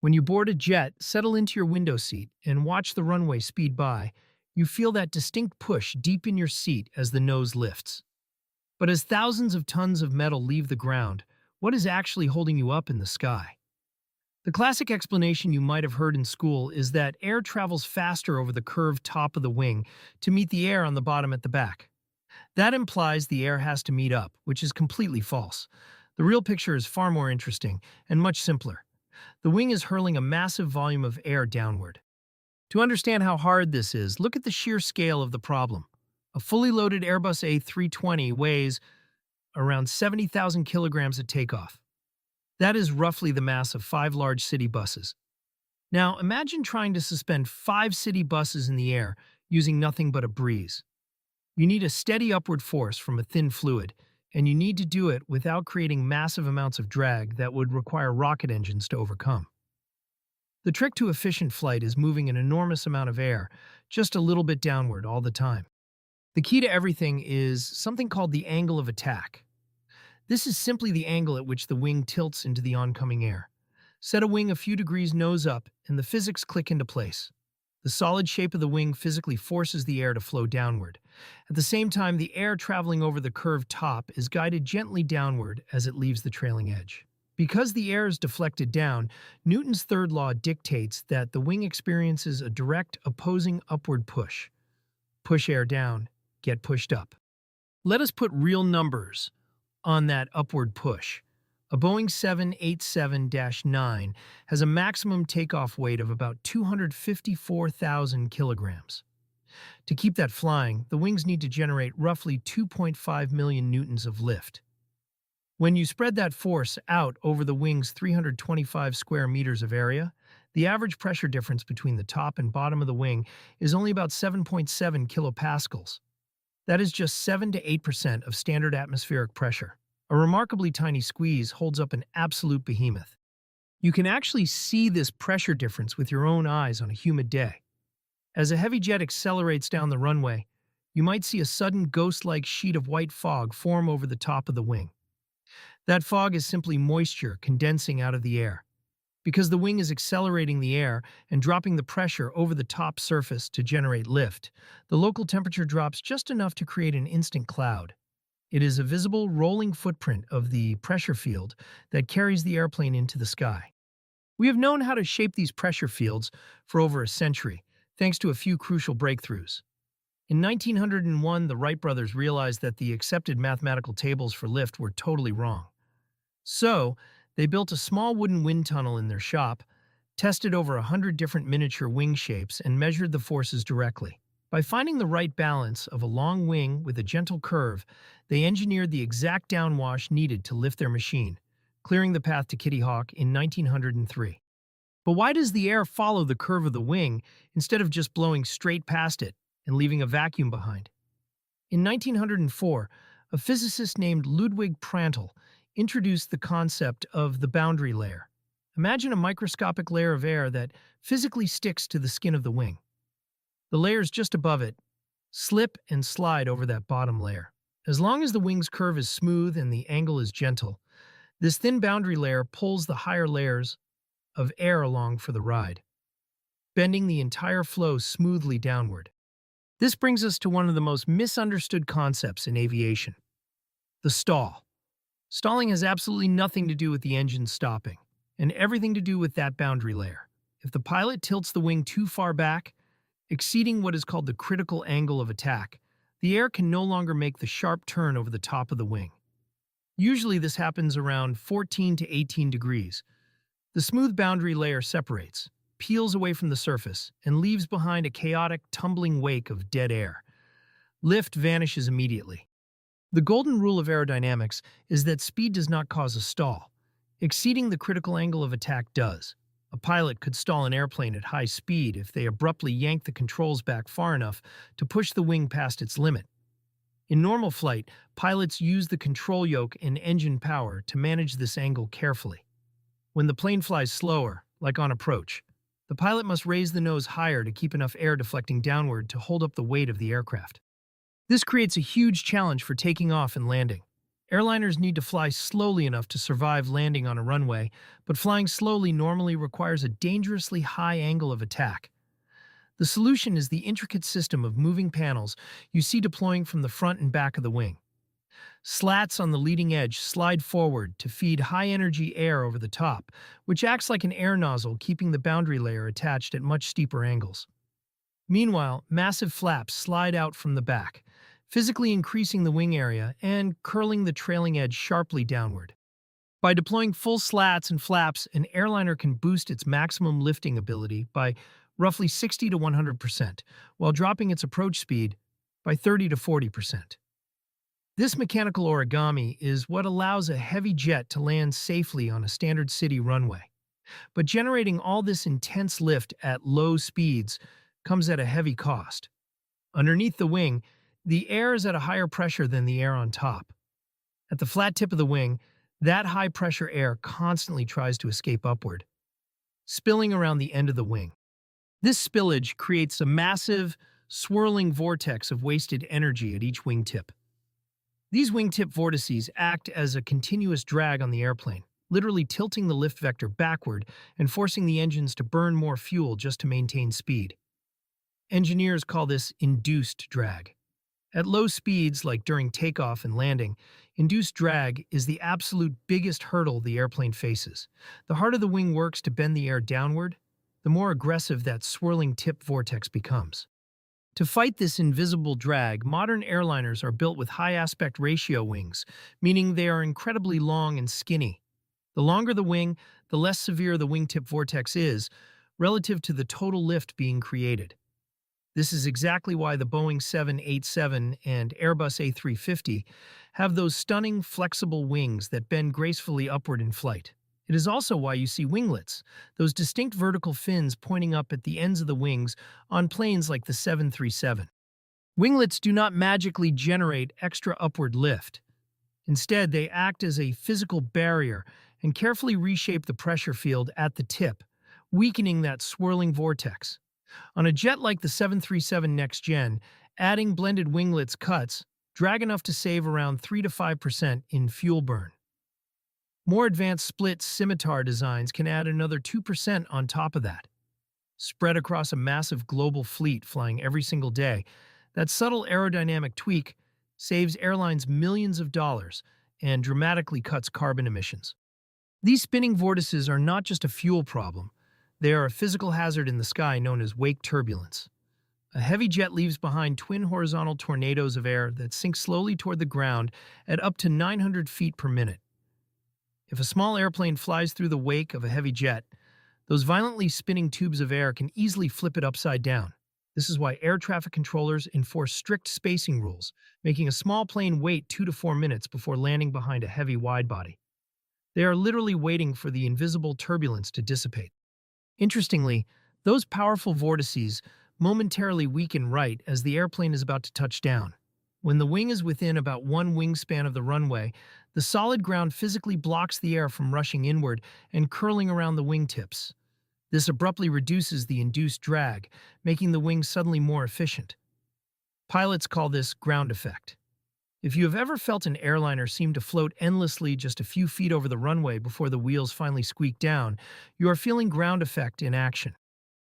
When you board a jet, settle into your window seat and watch the runway speed by. You feel that distinct push deep in your seat as the nose lifts. But as thousands of tons of metal leave the ground, what is actually holding you up in the sky? The classic explanation you might have heard in school is that air travels faster over the curved top of the wing to meet the air on the bottom at the back. That implies the air has to meet up, which is completely false. The real picture is far more interesting and much simpler. The wing is hurling a massive volume of air downward. To understand how hard this is, look at the sheer scale of the problem. A fully loaded Airbus A320 weighs around 70,000 kilograms at takeoff. That is roughly the mass of 5 large city buses. Now, imagine trying to suspend 5 city buses in the air using nothing but a breeze. You need a steady upward force from a thin fluid, and you need to do it without creating massive amounts of drag that would require rocket engines to overcome. The trick to efficient flight is moving an enormous amount of air, just a little bit downward all the time. The key to everything is something called the angle of attack. This is simply the angle at which the wing tilts into the oncoming air. Set a wing a few degrees nose up, and the physics click into place. The solid shape of the wing physically forces the air to flow downward. At the same time, the air traveling over the curved top is guided gently downward as it leaves the trailing edge. Because the air is deflected down, Newton's third law dictates that the wing experiences a direct opposing upward push. Push air down, get pushed up. Let us put real numbers on that upward push. A Boeing 787-9 has a maximum takeoff weight of about 254,000 kilograms. To keep that flying, the wings need to generate roughly 2.5 million newtons of lift. When you spread that force out over the wing's 325 square meters of area, the average pressure difference between the top and bottom of the wing is only about 7.7 kilopascals. That is just 7 to 8% of standard atmospheric pressure. A remarkably tiny squeeze holds up an absolute behemoth. You can actually see this pressure difference with your own eyes on a humid day. As a heavy jet accelerates down the runway, you might see a sudden ghost-like sheet of white fog form over the top of the wing. That fog is simply moisture condensing out of the air. Because the wing is accelerating the air and dropping the pressure over the top surface to generate lift, the local temperature drops just enough to create an instant cloud. It is a visible, rolling footprint of the pressure field that carries the airplane into the sky. We have known how to shape these pressure fields for over a century, thanks to a few crucial breakthroughs. In 1901, the Wright brothers realized that the accepted mathematical tables for lift were totally wrong. So, they built a small wooden wind tunnel in their shop, tested over 100 different miniature wing shapes, and measured the forces directly. By finding the right balance of a long wing with a gentle curve, they engineered the exact downwash needed to lift their machine, clearing the path to Kitty Hawk in 1903. But why does the air follow the curve of the wing instead of just blowing straight past it and leaving a vacuum behind? In 1904, a physicist named Ludwig Prandtl introduced the concept of the boundary layer. Imagine a microscopic layer of air that physically sticks to the skin of the wing. The layers just above it slip and slide over that bottom layer. As long as the wing's curve is smooth and the angle is gentle, this thin boundary layer pulls the higher layers of air along for the ride, bending the entire flow smoothly downward. This brings us to one of the most misunderstood concepts in aviation: the stall. Stalling has absolutely nothing to do with the engine stopping, and everything to do with that boundary layer. If the pilot tilts the wing too far back, exceeding what is called the critical angle of attack, the air can no longer make the sharp turn over the top of the wing. Usually this happens around 14 to 18 degrees. The smooth boundary layer separates, peels away from the surface, and leaves behind a chaotic, tumbling wake of dead air. Lift vanishes immediately. The golden rule of aerodynamics is that speed does not cause a stall. Exceeding the critical angle of attack does. A pilot could stall an airplane at high speed if they abruptly yank the controls back far enough to push the wing past its limit. In normal flight, pilots use the control yoke and engine power to manage this angle carefully. When the plane flies slower, like on approach, the pilot must raise the nose higher to keep enough air deflecting downward to hold up the weight of the aircraft. This creates a huge challenge for taking off and landing. Airliners need to fly slowly enough to survive landing on a runway, but flying slowly normally requires a dangerously high angle of attack. The solution is the intricate system of moving panels you see deploying from the front and back of the wing. Slats on the leading edge slide forward to feed high-energy air over the top, which acts like an air nozzle keeping the boundary layer attached at much steeper angles. Meanwhile, massive flaps slide out from the back, physically increasing the wing area and curling the trailing edge sharply downward. By deploying full slats and flaps, an airliner can boost its maximum lifting ability by roughly 60 to 100%, while dropping its approach speed by 30 to 40%. This mechanical origami is what allows a heavy jet to land safely on a standard city runway. But generating all this intense lift at low speeds comes at a heavy cost. Underneath the wing, the air is at a higher pressure than the air on top. At the flat tip of the wing, that high-pressure air constantly tries to escape upward, spilling around the end of the wing. This spillage creates a massive, swirling vortex of wasted energy at each wingtip. These wingtip vortices act as a continuous drag on the airplane, literally tilting the lift vector backward and forcing the engines to burn more fuel just to maintain speed. Engineers call this induced drag. At low speeds, like during takeoff and landing, induced drag is the absolute biggest hurdle the airplane faces. The harder the wing works to bend the air downward, the more aggressive that swirling tip vortex becomes. To fight this invisible drag, modern airliners are built with high aspect ratio wings, meaning they are incredibly long and skinny. The longer the wing, the less severe the wingtip vortex is, relative to the total lift being created. This is exactly why the Boeing 787 and Airbus A350 have those stunning, flexible wings that bend gracefully upward in flight. It is also why you see winglets, those distinct vertical fins pointing up at the ends of the wings on planes like the 737. Winglets do not magically generate extra upward lift. Instead, they act as a physical barrier and carefully reshape the pressure field at the tip, weakening that swirling vortex. On a jet like the 737 Next Gen, adding blended winglets cuts drag enough to save around 3 to 5% in fuel burn. More advanced split scimitar designs can add another 2% on top of that. Spread across a massive global fleet flying every single day, that subtle aerodynamic tweak saves airlines millions of dollars and dramatically cuts carbon emissions. These spinning vortices are not just a fuel problem. They are a physical hazard in the sky known as wake turbulence. A heavy jet leaves behind twin horizontal tornadoes of air that sink slowly toward the ground at up to 900 feet per minute. If a small airplane flies through the wake of a heavy jet, those violently spinning tubes of air can easily flip it upside down. This is why air traffic controllers enforce strict spacing rules, making a small plane wait 2 to 4 minutes before landing behind a heavy widebody. They are literally waiting for the invisible turbulence to dissipate. Interestingly, those powerful vortices momentarily weaken right as the airplane is about to touch down. When the wing is within about one wingspan of the runway, the solid ground physically blocks the air from rushing inward and curling around the wingtips. This abruptly reduces the induced drag, making the wing suddenly more efficient. Pilots call this ground effect. If you have ever felt an airliner seem to float endlessly just a few feet over the runway before the wheels finally squeak down, you are feeling ground effect in action.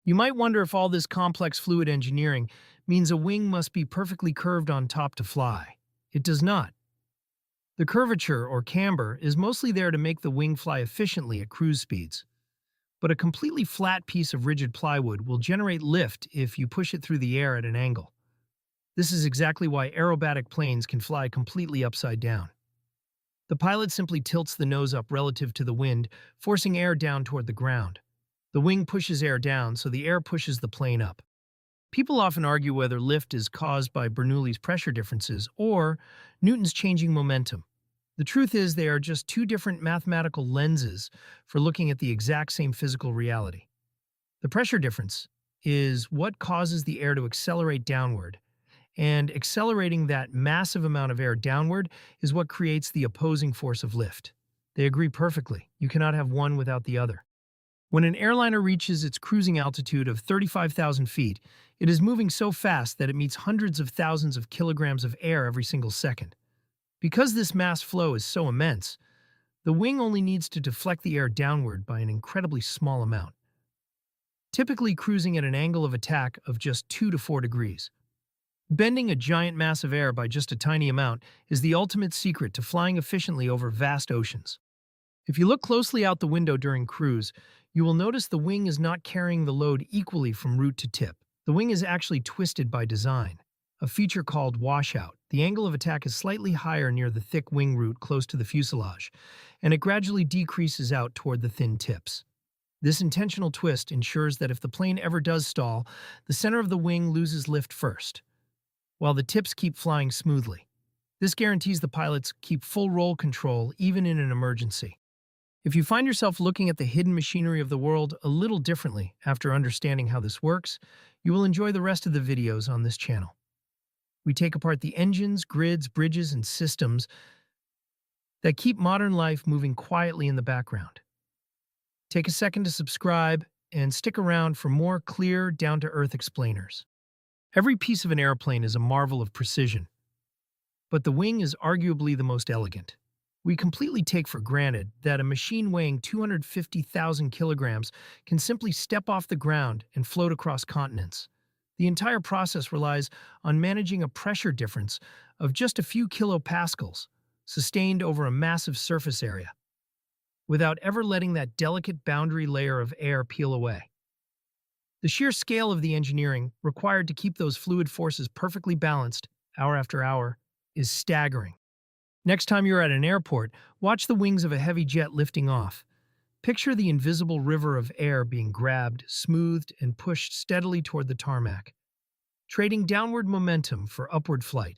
You might wonder if all this complex fluid engineering means a wing must be perfectly curved on top to fly. It does not. The curvature, or camber, is mostly there to make the wing fly efficiently at cruise speeds. But a completely flat piece of rigid plywood will generate lift if you push it through the air at an angle. This is exactly why aerobatic planes can fly completely upside down. The pilot simply tilts the nose up relative to the wind, forcing air down toward the ground. The wing pushes air down, so the air pushes the plane up. People often argue whether lift is caused by Bernoulli's pressure differences or Newton's changing momentum. The truth is they are just two different mathematical lenses for looking at the exact same physical reality. The pressure difference is what causes the air to accelerate downward, and accelerating that massive amount of air downward is what creates the opposing force of lift. They agree perfectly. You cannot have one without the other. When an airliner reaches its cruising altitude of 35,000 feet, it is moving so fast that it meets hundreds of thousands of kilograms of air every single second. Because this mass flow is so immense, the wing only needs to deflect the air downward by an incredibly small amount, typically cruising at an angle of attack of just 2 to 4 degrees. Bending a giant mass of air by just a tiny amount is the ultimate secret to flying efficiently over vast oceans. If you look closely out the window during cruise, you will notice the wing is not carrying the load equally from root to tip. The wing is actually twisted by design, a feature called washout. The angle of attack is slightly higher near the thick wing root close to the fuselage, and it gradually decreases out toward the thin tips. This intentional twist ensures that if the plane ever does stall, the center of the wing loses lift first, while the tips keep flying smoothly. This guarantees the pilots keep full roll control even in an emergency. If you find yourself looking at the hidden machinery of the world a little differently after understanding how this works, you will enjoy the rest of the videos on this channel. We take apart the engines, grids, bridges, and systems that keep modern life moving quietly in the background. Take a second to subscribe and stick around for more clear, down-to-earth explainers. Every piece of an airplane is a marvel of precision, but the wing is arguably the most elegant. We completely take for granted that a machine weighing 250,000 kilograms can simply step off the ground and float across continents. The entire process relies on managing a pressure difference of just a few kilopascals, sustained over a massive surface area, without ever letting that delicate boundary layer of air peel away. The sheer scale of the engineering required to keep those fluid forces perfectly balanced, hour after hour, is staggering. Next time you're at an airport, watch the wings of a heavy jet lifting off. Picture the invisible river of air being grabbed, smoothed, and pushed steadily toward the tarmac, trading downward momentum for upward flight.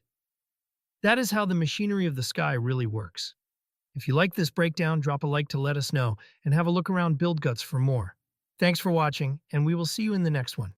That is how the machinery of the sky really works. If you like this breakdown, drop a like to let us know, and have a look around BuildGuts for more. Thanks for watching, and we will see you in the next one.